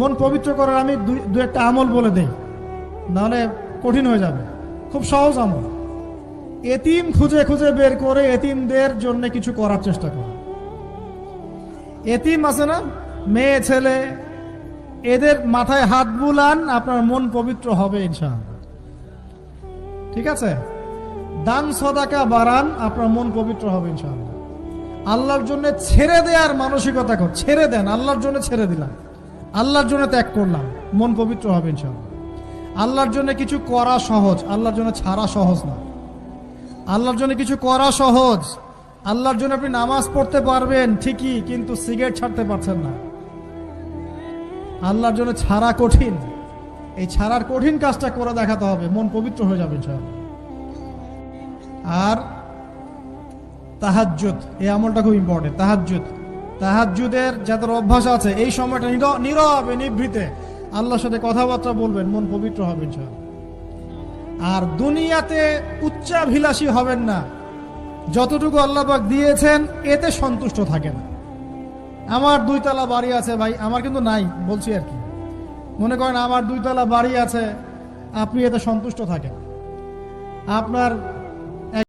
মন পবিত্র করার আমি দু একটা আমল বলে দেই, নাহলে কঠিন হয়ে যাবে। খুব সহজ আমল। এতিম খুঁজে খুঁজে বের করে এতিমদের জন্য কিছু করার চেষ্টা করো। এতিম আছে না, মেয়ে ছেলে, এদের মাথায় হাত বুলান, আপনার মন পবিত্র হবে ইনশাআল্লাহ। ঠিক আছে? দান সদাকা বাড়ান, আপনার মন পবিত্র হবে ইনশাআল্লাহ। আল্লাহর জন্য ছেড়ে দেওয়ার মানসিকতা কর, ছেড়ে দেন, আল্লাহর জন্য ছেড়ে দিলাম, আল্লাহর জন্য ত্যাগ করলাম, মন পবিত্র হবে ইনশাআল্লাহ। আল্লাহর জন্য কিছু করা সহজ, আল্লাহর জন্য ছাড়া সহজ না। আল্লাহর জন্য কিছু করা সহজ, আল্লাহর জন্য আপনি নামাজ পড়তে পারবেন ঠিকই, কিন্তু সিগারেট ছাড়তে পারছেন না। আল্লাহর জন্য ছাড়া কঠিন, এই ছাড়ার কঠিন কাজটা করে দেখাতে হবে, মন পবিত্র হয়ে যাবে ইনশাআল্লাহ। আর তাহাজ্জুদ, এই আমলটা খুব ইম্পর্টেন্ট। তাহাজ্জুদের যাদের অভ্যাস আছে, এই সময়টা নীরবে নিভৃতে আল্লাহর সাথে কথাবার্তা বলবেন, মন পবিত্র হবে ইনশাআল্লাহ। আর দুনিয়াতে উচ্চাভিলাষী হবেন না, যতটুকু আল্লাহ পাক দিয়েছেন এতে সন্তুষ্ট থাকেন। আমার 2 তলা বাড়ি আছে ভাই, আমার কিন্তু নাই, বলছি আর কি। মনে করেন আমার 2 তলা বাড়ি আছে, আপনি এতে সন্তুষ্ট থাকেন। আপনার